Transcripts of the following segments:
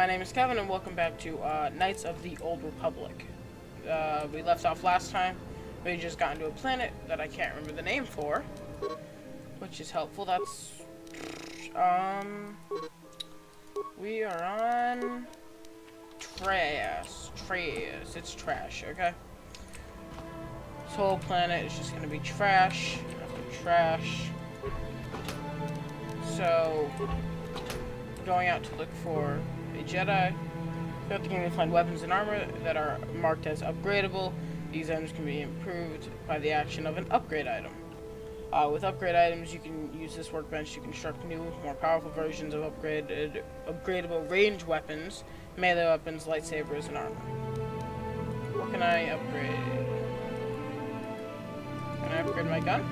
my name is Kevin, and welcome back to Knights of the Old Republic. We left off last time. We just got into a planet that I can't remember the name for, which is helpful. That's we are on Trash. It's trash. Okay. This whole planet is just gonna be trash after trash. So, going out to look for a Jedi. Throughout the game, you'll find weapons and armor that are marked as upgradable. These items can be improved by the action of an upgrade item. With upgrade items, you can use this workbench to construct new, more powerful versions of upgradable range weapons, melee weapons, lightsabers, and armor. What can I upgrade? Can I upgrade my gun?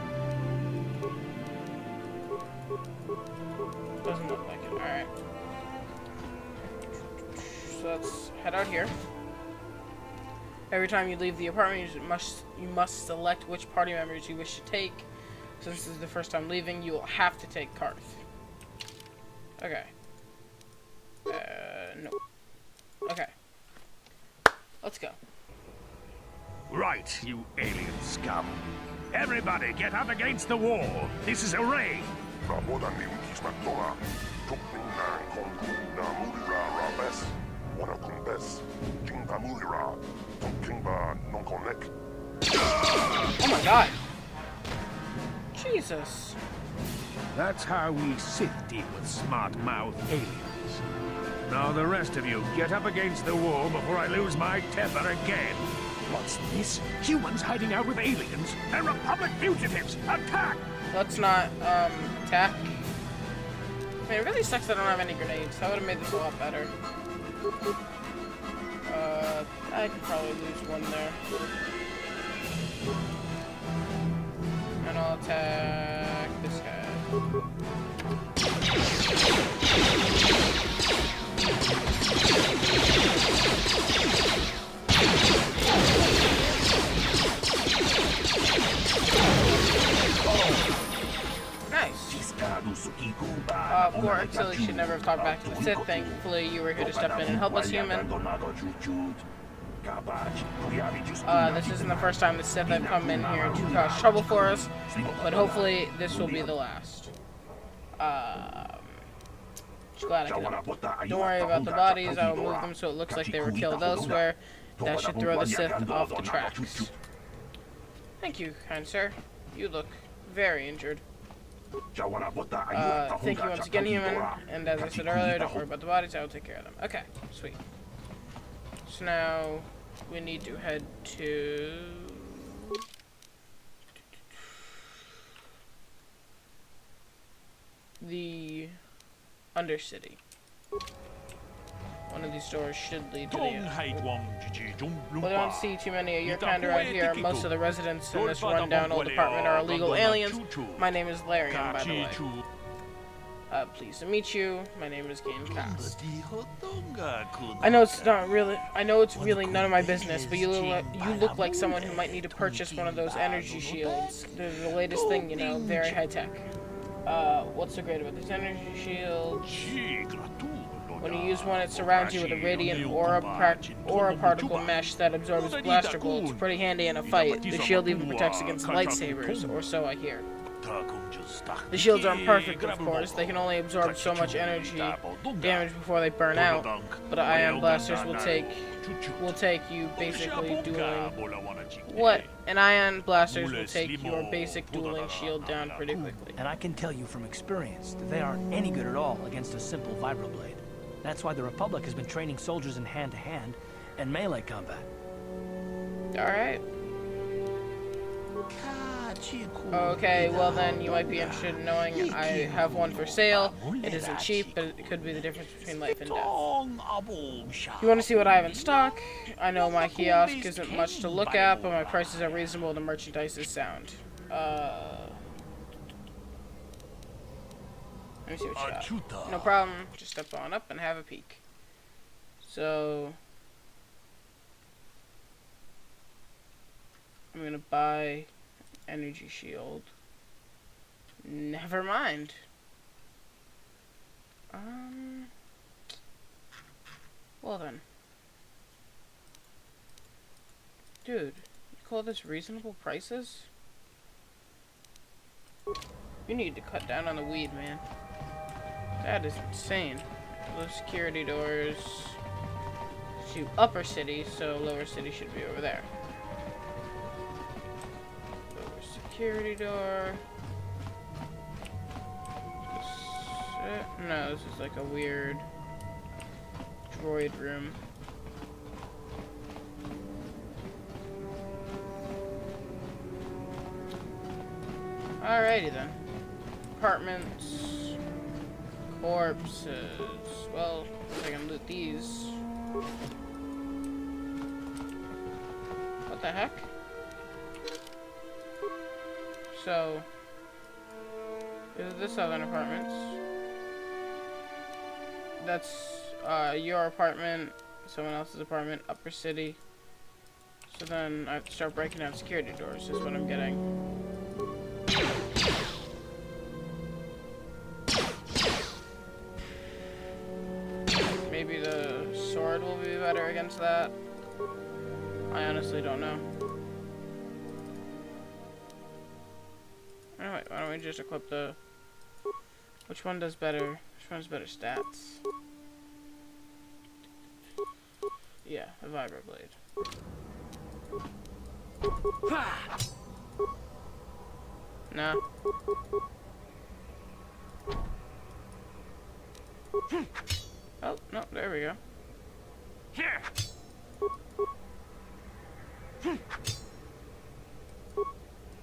Doesn't look like it. Alright. So let's head out here. Every time you leave the apartment, you must select which party members you wish to take. Since this is the first time leaving, you will have to take Carth. Okay. No. Okay. Let's go. Right, you alien scum. Everybody, get up against the wall. This is a raid. Oh my god. Jesus. That's how we Sith deal with smart-mouth aliens. Now the rest of you, get up against the wall before I lose my temper again. What's this? Humans hiding out with aliens? They're Republic fugitives! Attack! Let's not, attack. I mean, it really sucks that I don't have any grenades. That would have made this a lot better. I could probably lose one there. And I'll attack this guy. Nice. Poor Axel should never have talked back to the Sith. Thankfully, you were here to step in and help us, human. This isn't the first time the Sith have come in here to cause trouble for us, but hopefully this will be the last. Just glad I can help. Don't worry about the bodies. I will move them so it looks like they were killed elsewhere. That should throw the Sith off the tracks. Thank you, kind sir. You look very injured. Thank you once again, human. And as I said earlier, don't worry about the bodies. I will take care of them. Okay, sweet. So now we need to head to the Undercity. One of these doors should lead to the end. Well, I don't see too many of your kind around here. Most of the residents in this rundown old apartment are illegal aliens. My name is Larian, by the way. Pleased to meet you. My name is Gain Cass. I know it's really none of my business, but you look like someone who might need to purchase one of those energy shields. They're the latest thing, you know, very high tech. What's so great about this energy shield? When you use one, it surrounds you with a radiant aura particle mesh that absorbs blaster bolts. Pretty handy in a fight. The shield even protects against lightsabers, or so I hear. The shields aren't perfect, of course. They can only absorb so much energy damage before they burn out. But ion blasters will take you basically dueling. What? And ion blasters will take your basic dueling shield down pretty quickly. And I can tell you from experience that they aren't any good at all against a simple vibroblade. That's why the Republic has been training soldiers in hand-to-hand and melee combat. Alright. Okay, well then, you might be interested in knowing I have one for sale. It isn't cheap, but it could be the difference between life and death. You want to see what I have in stock? I know my kiosk isn't much to look at, but my prices are reasonable and the merchandise is sound. Let me see what you got. No problem. Just step on up and have a peek. So I'm gonna buy energy shield. Never mind. Well then. Dude, you call this reasonable prices? You need to cut down on the weed, man. That is insane. Those security doors to upper city, so lower city should be over there. Lower security door. No, this is like a weird droid room. Alrighty then. Apartments. Corpses. Well, I can loot these. What the heck? So, is this southern apartments? That's your apartment, someone else's apartment, upper city. So then I have to start breaking down security doors, is what I'm getting. Maybe the sword will be better against that. I honestly don't know. Anyway, why don't we just equip the... Which one does better? Which one has better stats? Yeah, the Vibroblade. Nah. Oh, no, there we go. Here.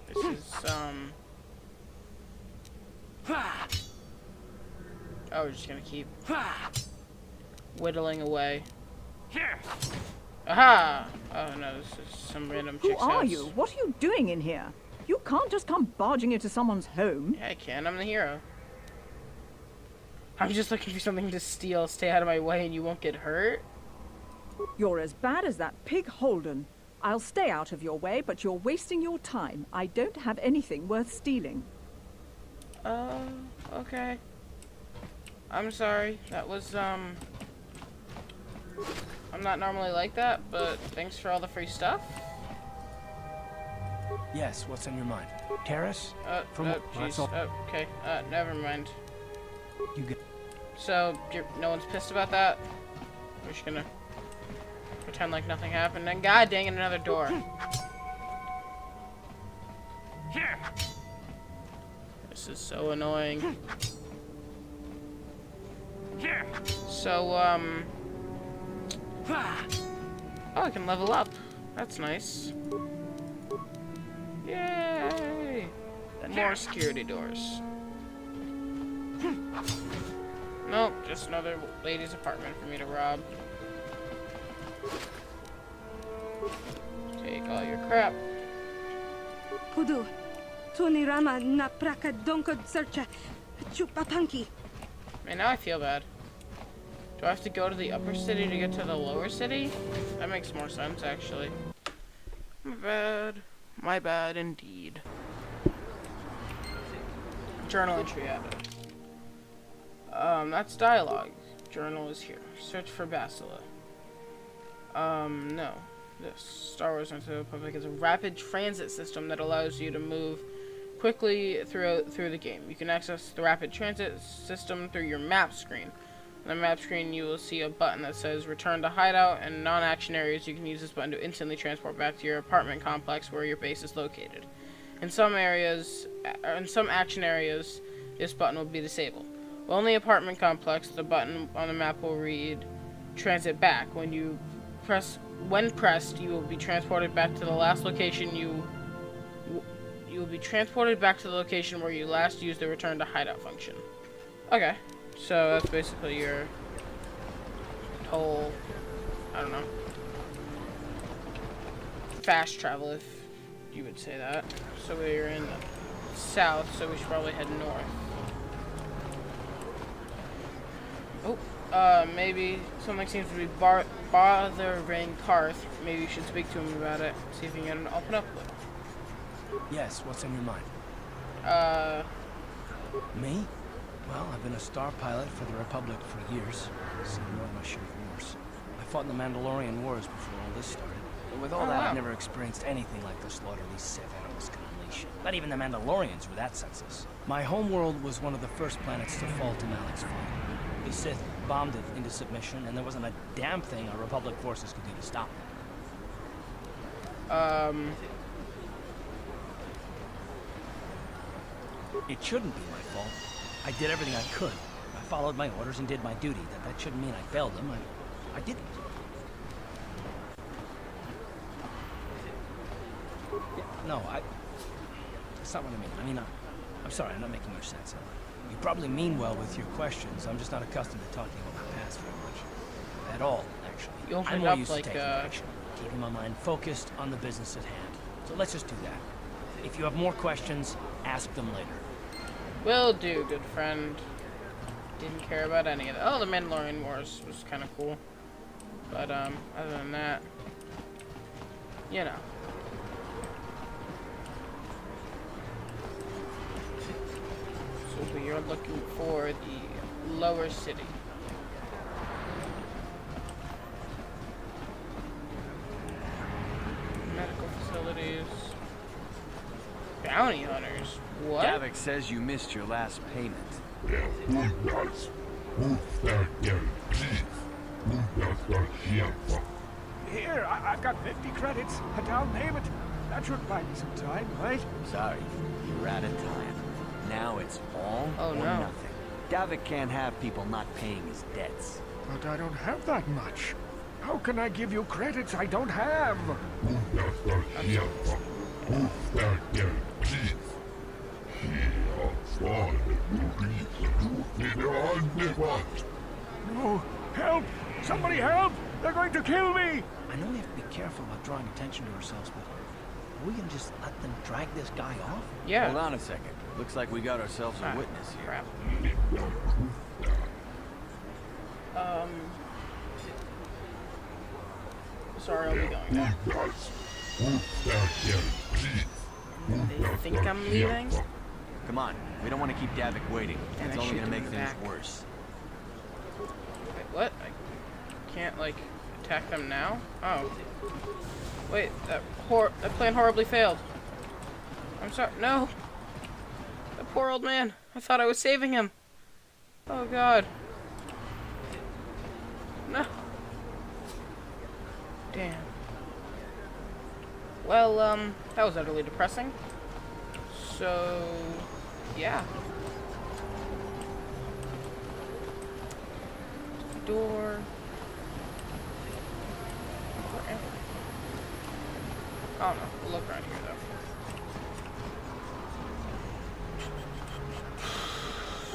This is, oh, we're just gonna keep whittling away. Here. Aha! Oh no, this is some random chick's Who are house. you? What are you doing in here? You can't just come barging into someone's home. Yeah, I can. I'm the hero. I'm just looking for something to steal. Stay out of my way and you won't get hurt. You're as bad as that pig Holden. I'll stay out of your way, but you're wasting your time. I don't have anything worth stealing. Okay. I'm sorry. That was, I'm not normally like that, but thanks for all the free stuff. Yes, what's on your mind? Terrace? Jeez. Okay, never mind. You get... So, no one's pissed about that? We're just gonna pretend like nothing happened, and god dang it, another door. Here. This is so annoying. Here. So, oh, I can level up. That's nice. Yay! More security doors. Nope, just another lady's apartment for me to rob. Take all your crap. Kudu, Tony Rama na praka donko searcha chupapanki. Man, now I feel bad. Do I have to go to the upper city to get to the lower city? That makes more sense, actually. My bad. My bad, indeed. Journal entry added. That's dialogue. Journal is here. Search for Basilia. No. This Star Wars Into the Republic is a rapid transit system that allows you to move quickly through the game. You can access the rapid transit system through your map screen. On the map screen, you will see a button that says Return to Hideout, and non-action areas, you can use this button to instantly transport back to your apartment complex where your base is located. In some action areas, this button will be disabled. While in the apartment complex, the button on the map will read Transit Back. When pressed, you will be transported back to the last location you will be transported back to the location where you last used the Return to Hideout function. Okay. So that's basically your whole, I don't know, fast travel, if you would say that. So we're in the south, so we should probably head north. Oh, maybe something seems to be bothering Carth. Maybe you should speak to him about it. See if you can open up with him. Yes, what's on your mind? Me? Well, I've been a star pilot for the Republic for years. So you're on my share of wars. fought in the Mandalorian Wars before all this started. But with all Oh, that, wow. I've never experienced anything like the slaughter these Sith animals can unleash. Not even the Mandalorians were that senseless. My homeworld was one of the first planets to fall to Malak's fate. The Sith bombed it into submission, and there wasn't a damn thing our Republic forces could do to stop them. It shouldn't be my fault. I did everything I could. I followed my orders and did my duty. That shouldn't mean I failed them. I didn't. Yeah, no, that's not what I mean. I mean, I'm sorry, I'm not making much sense. You probably mean well with your questions. I'm just not accustomed to talking about my past very much. At all, actually. You opened I'm more up used like, to taking action, keeping my mind focused on the business at hand. So let's just do that. If you have more questions, ask them later. Will do, good friend. Didn't care about any of that. Oh, the Mandalorian Wars was kind of cool. But, other than that, you know. So we are looking for the lower city. Medical facilities. Bounty hunters. What? Davik says you missed your last payment. Here, I've got 50 credits, a down payment. That should buy me some time, right? Sorry, you're out of time. Now it's all Oh, or no. nothing. Davik can't have people not paying his debts. But I don't have that much. How can I give you credits I don't have? No, help! Somebody help! They're going to kill me! I know we have to be careful about drawing attention to ourselves, but are we gonna just let them drag this guy off? Yeah. Hold on a second. Looks like we got ourselves a Ah, witness here. crap. Sorry, I'll be going there. They think I'm leaving? Come on, we don't want to keep Davik waiting. And It's I only shoot gonna make him things back. worse. Wait, what? I can't, like, attack them now? Oh. Wait, that plan horribly failed. I'm sorry. No! That poor old man. I thought I was saving him. Oh, God. No. Damn. Well, that was utterly depressing. So, yeah. Door. Where am I? Oh no, we'll look around here though.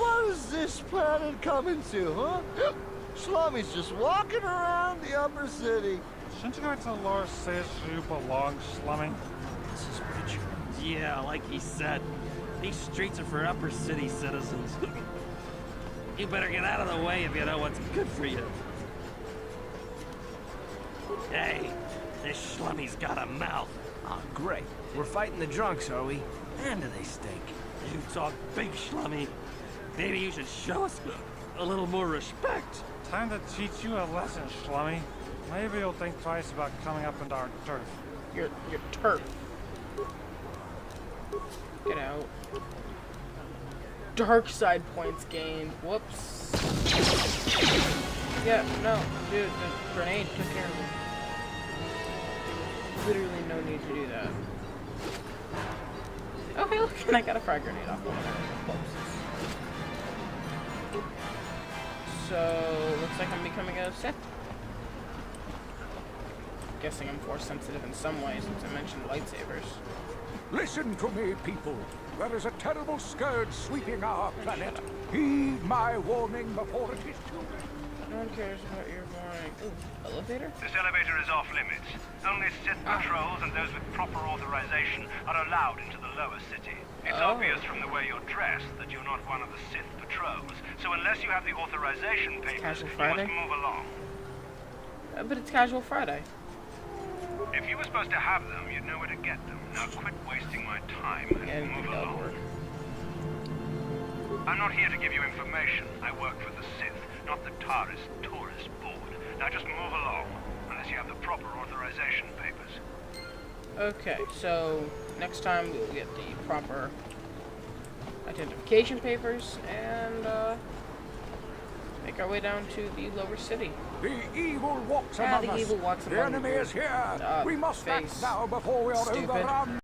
What is this planet coming to, huh? Slummy's just walking around the upper city. Shouldn't you go to the lower cities where you belong, Slummy? This is Richard. Yeah, like he said, these streets are for upper city citizens. You better get out of the way if you know what's good for you. Hey, this Schlummy's got a mouth. Oh, great. We're fighting the drunks, are we? And do they stink? You talk big, Schlummy. Maybe you should show us a little more respect. Time to teach you a lesson, Slummy. Maybe you'll think twice about coming up into our turf. Your turf. Get out. Dark side points gained. Whoops. Yeah, no, dude, the grenade took care of it. Literally no need to do that. Okay, look, and I got a frag grenade off one of those corpses. So, looks like I'm becoming a Sith. Guessing I'm force sensitive in some way since I mentioned lightsabers. Listen to me, people. There is a terrible scourge sweeping our planet. Heed my warning before it is too late. No one cares about your warning. Ooh, elevator? This elevator is off limits. Only Sith patrols and those with proper authorization are allowed into the lower city. It's obvious from the way you're dressed that you're not one of the Sith patrols. So unless you have the authorization papers, Casual you Friday? must move along. But it's Casual Friday. If you were supposed to have them, you'd know where to get them. Now quit wasting my time and And move that'll along. work. I'm not here to give you information. I work for the Sith, not the the tourist board. Now just move along, unless you have the proper authorization papers. Okay, so next time we'll get the proper identification papers and make our way down to the lower city. The evil walks Yeah, among the us. evil walks The among enemy us. is here. We must act face. now before we are Stupid. overrun.